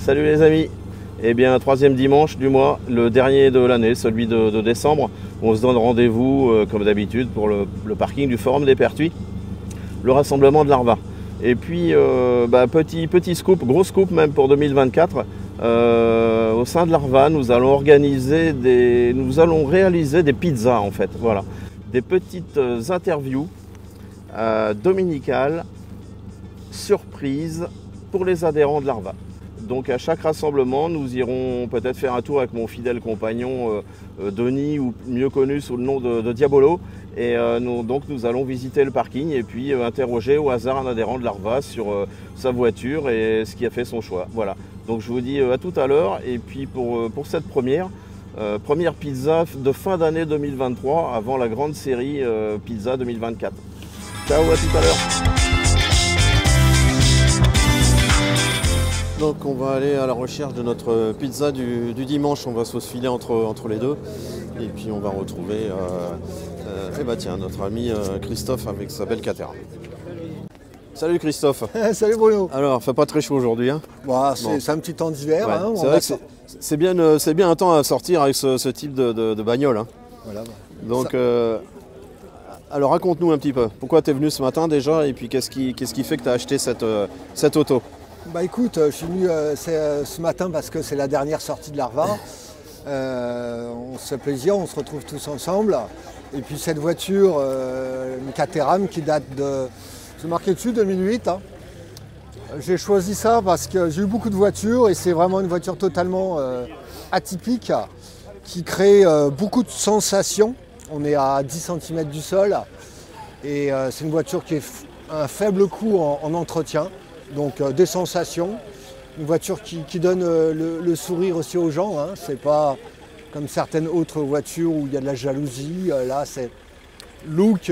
Salut les amis. Eh bien, troisième dimanche du mois, le dernier de l'année, celui de décembre. On se donne rendez-vous, comme d'habitude, pour le parking du Forum des Pertuis, le rassemblement de l'Arva. Et puis, petit scoop, gros scoop même pour 2024. Au sein de l'Arva, nous allons réaliser des pizzas en fait. Voilà, des petites interviews dominicales, surprises pour les adhérents de l'Arva. Donc à chaque rassemblement, nous irons peut-être faire un tour avec mon fidèle compagnon Denis, ou mieux connu sous le nom de Diabolo. Et nous allons visiter le parking et puis interroger au hasard un adhérent de l'Arva sur sa voiture et ce qui a fait son choix. Voilà. Donc je vous dis à tout à l'heure. Et puis pour cette première pizza de fin d'année 2023 avant la grande série Pizza 2024. Ciao, à tout à l'heure. Donc on va aller à la recherche de notre pizza du dimanche, on va se filer entre les deux et puis on va retrouver notre ami Christophe avec sa belle Caterham. Salut Christophe. Salut Bruno. Alors, fait pas très chaud aujourd'hui hein. Bon, c'est un petit temps d'hiver. Ouais, hein, c'est vrai que c'est bien un temps à sortir avec ce type de bagnole. Hein. Voilà, donc, alors raconte-nous un petit peu, pourquoi tu es venu ce matin déjà et puis qu'est-ce qui fait que tu as acheté cette auto? Bah écoute, je suis venu ce matin parce que c'est la dernière sortie de l'Arva. On se fait plaisir, on se retrouve tous ensemble. Et puis cette voiture, une Caterham qui date de, c'est marqué dessus, 2008. Hein. J'ai choisi ça parce que j'ai eu beaucoup de voitures et c'est vraiment une voiture totalement atypique qui crée beaucoup de sensations. On est à 10 cm du sol et c'est une voiture qui est un faible coût en entretien. Donc des sensations, une voiture qui donne le sourire aussi aux gens, hein. C'est pas comme certaines autres voitures où il y a de la jalousie, là c'est look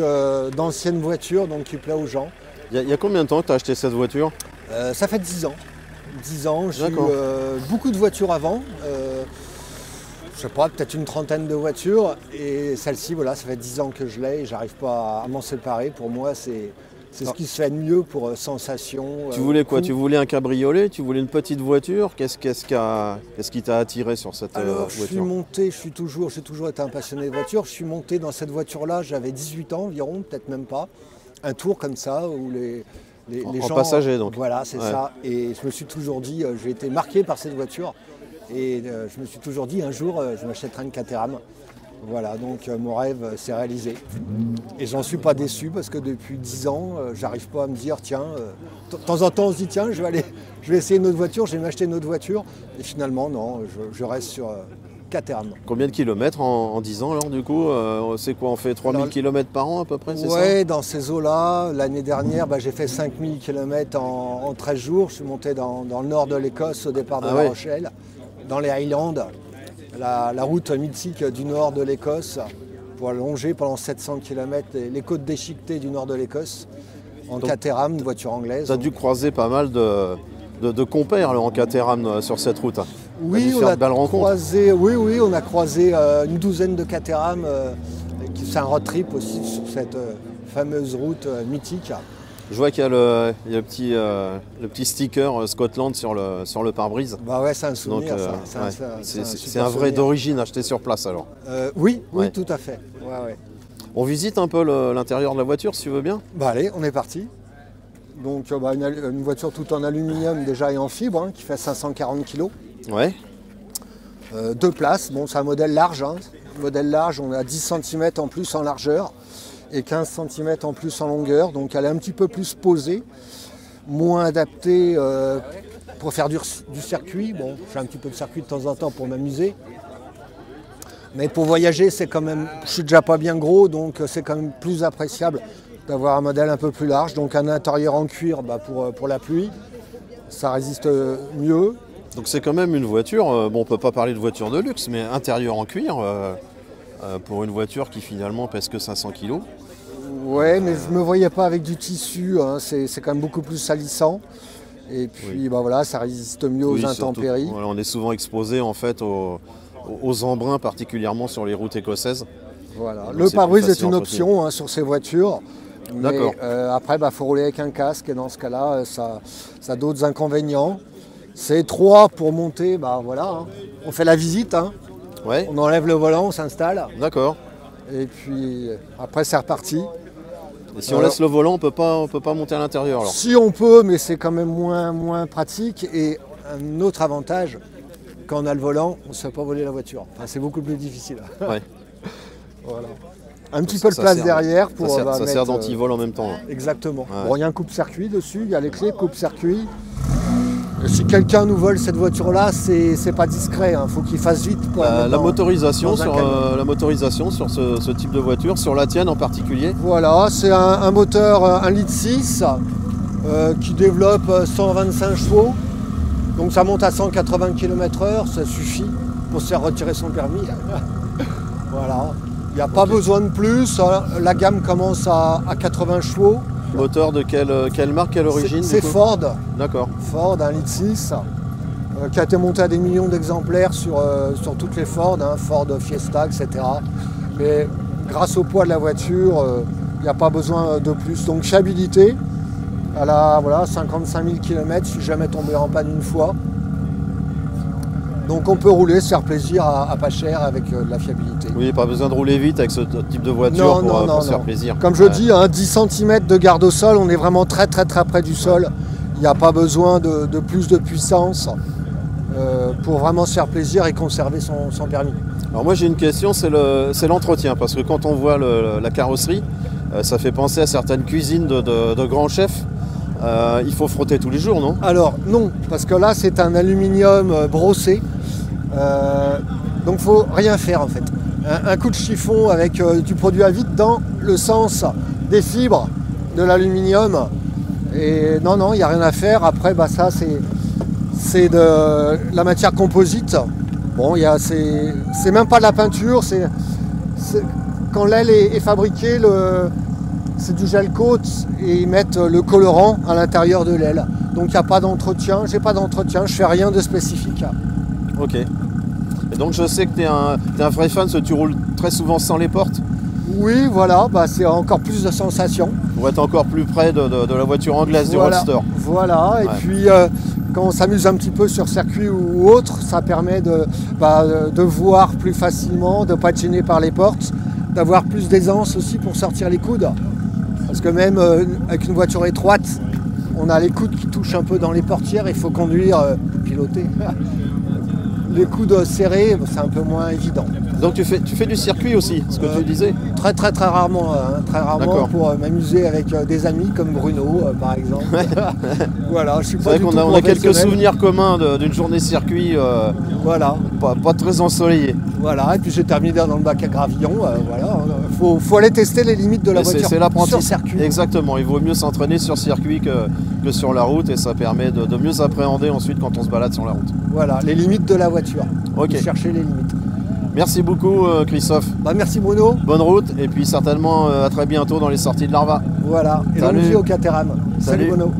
d'ancienne voiture donc qui plaît aux gens. Il y a combien de temps que tu as acheté cette voiture? Ça fait 10 ans. 10 ans, j'ai eu beaucoup de voitures avant, je sais pas, peut-être une trentaine de voitures et celle-ci, voilà, ça fait 10 ans que je l'ai et j'arrive pas à m'en séparer. Pour moi, c'est ce qui se fait de mieux pour sensation. Tu voulais quoi? Tu voulais un cabriolet? Tu voulais une petite voiture? Qu'est-ce qui t'a attiré sur cette voiture? J'ai toujours été un passionné de voiture. Je suis monté dans cette voiture-là, j'avais 18 ans environ, peut-être même pas. Un tour comme ça où les gens... En passager donc. Voilà, c'est ça. Et je me suis toujours dit, j'ai été marqué par cette voiture. Et je me suis toujours dit, un jour, je m'achèterai une Caterham. Voilà, donc mon rêve s'est réalisé. Et j'en suis pas déçu parce que depuis 10 ans, j'arrive pas à me dire, tiens, de temps en temps on se dit, tiens, je vais essayer une autre voiture, je vais m'acheter une autre voiture. Et finalement, non, je reste sur Caterham. Combien de kilomètres en 10 ans alors du coup? C'est quoi, on fait 3000 km par an à peu près, c'est ça? Oui, dans ces eaux-là. L'année dernière, j'ai fait 5000 km en 13 jours. Je suis monté dans le nord de l'Écosse au départ de La Rochelle, dans les Highlands. La route mythique du nord de l'Écosse pour longer pendant 700 km les côtes déchiquetées du nord de l'Écosse en Caterham, une voiture anglaise. Tu as dû croiser pas mal de compères en Caterham sur cette route. Oui, on a croisé une douzaine de Caterham. C'est un road trip aussi sur cette fameuse route mythique. Je vois qu'il y a le petit sticker Scotland sur le pare-brise. Bah ouais, c'est un souvenir. C'est un vrai d'origine acheté sur place alors. Oui, tout à fait. Ouais. On visite un peu l'intérieur de la voiture si tu veux bien. Bah allez, on est parti. Donc une voiture toute en aluminium déjà et en fibre hein, qui fait 540 kg. Ouais. 2 places, bon c'est un modèle large. Hein. Modèle large, on a 10 cm en plus en largeur et 15 cm en plus en longueur, donc elle est un petit peu plus posée, moins adaptée pour faire du circuit. Bon, je fais un petit peu de circuit de temps en temps pour m'amuser, mais pour voyager, c'est quand même, je suis déjà pas bien gros, donc c'est quand même plus appréciable d'avoir un modèle un peu plus large, donc un intérieur en cuir pour la pluie, ça résiste mieux. Donc c'est quand même une voiture, bon on peut pas parler de voiture de luxe, mais intérieur en cuir, pour une voiture qui finalement pèse que 500 kg. Ouais, mais je ne me voyais pas avec du tissu, hein. C'est quand même beaucoup plus salissant. Et puis voilà, ça résiste mieux aux intempéries. Voilà, on est souvent exposé en fait aux embruns, particulièrement sur les routes écossaises. Voilà. Le pare-brise est une option hein, sur ces voitures. Mais après, faut rouler avec un casque et dans ce cas-là, ça a d'autres inconvénients. C'est étroit pour monter, bah voilà, hein. On fait la visite, hein. Ouais. On enlève le volant, on s'installe. D'accord. Et puis après c'est reparti. Et si on laisse le volant, on peut pas monter à l'intérieur alors? Si on peut, mais c'est quand même moins pratique. Et un autre avantage, quand on a le volant, on ne se fait pas voler la voiture. Enfin, c'est beaucoup plus difficile. Ouais. Voilà. Un petit peu de place derrière pour ça mettre, sert d'antivol en même temps. Hein. Exactement. Ouais. Bon, il y a un coupe-circuit dessus, il y a les clés coupe-circuit. Si quelqu'un nous vole cette voiture-là, c'est pas discret. Il faut qu'il fasse vite. Pour La motorisation sur ce type de voiture, sur la tienne en particulier? Voilà, c'est un moteur 1,6 litre qui développe 125 chevaux. Donc ça monte à 180 km/h, ça suffit pour se faire retirer son permis. Voilà, il n'y a pas besoin de plus. La gamme commence à 80 chevaux. Moteur de quelle marque, quelle origine? C'est Ford. D'accord. Ford 1,6 litre qui a été monté à des millions d'exemplaires sur toutes les Ford, hein, Ford Fiesta, etc. Mais grâce au poids de la voiture, il n'y a pas besoin de plus. Donc fiabilité, elle a 55 000 km, je ne suis jamais tombé en panne une fois. Donc on peut rouler, se faire plaisir à pas cher avec de la fiabilité. Oui, pas besoin de rouler vite avec ce type de voiture pour se faire plaisir. Comme je dis, 10 cm de garde au sol, on est vraiment très près du sol. Il n'y a pas besoin de plus de puissance pour vraiment se faire plaisir et conserver son permis. Alors moi j'ai une question, c'est l'entretien, parce que quand on voit la carrosserie, ça fait penser à certaines cuisines de grands chefs. Il faut frotter tous les jours, non? Alors non, parce que là c'est un aluminium brossé, donc il ne faut rien faire en fait. Un coup de chiffon avec du produit à vide dans le sens des fibres de l'aluminium. Et non, il n'y a rien à faire. Après, ça c'est de la matière composite. Bon, c'est même pas de la peinture, quand l'aile est fabriquée, c'est du gel coat et ils mettent le colorant à l'intérieur de l'aile. Donc il n'y a pas d'entretien, j'ai pas d'entretien, je fais rien de spécifique. Ok. Et donc je sais que tu es un vrai fan, parce que tu roules très souvent sans les portes. Oui, voilà, c'est encore plus de sensations. Pour être encore plus près de la voiture anglaise du Roadster. Voilà, et puis quand on s'amuse un petit peu sur circuit ou autre, ça permet de voir plus facilement, de ne pas être gêné par les portes, d'avoir plus d'aisance aussi pour sortir les coudes. Parce que même avec une voiture étroite, on a les coudes qui touchent un peu dans les portières, il faut conduire, piloter. Les coudes serrés, c'est un peu moins évident. Donc tu fais du circuit aussi, ce que tu disais? Très rarement, pour m'amuser avec des amis comme Bruno par exemple. Voilà, je suis pas C'est du vrai tout qu'on a quelques professionnel. souvenirs communs d'une journée circuit Voilà. pas très ensoleillée. Voilà, et puis j'ai terminé dans le bac à gravillon. Voilà, faut aller tester les limites de la voiture C'est l'apprentissage. sur circuit. Exactement, il vaut mieux s'entraîner sur circuit que sur la route, et ça permet de mieux appréhender ensuite quand on se balade sur la route. Voilà, les limites de la voiture. Ok. Chercher les limites. Merci beaucoup Christophe. Merci Bruno. Bonne route, et puis certainement à très bientôt dans les sorties de l'Arva. Voilà, et Salut. longue vie au Caterham. Salut Bruno.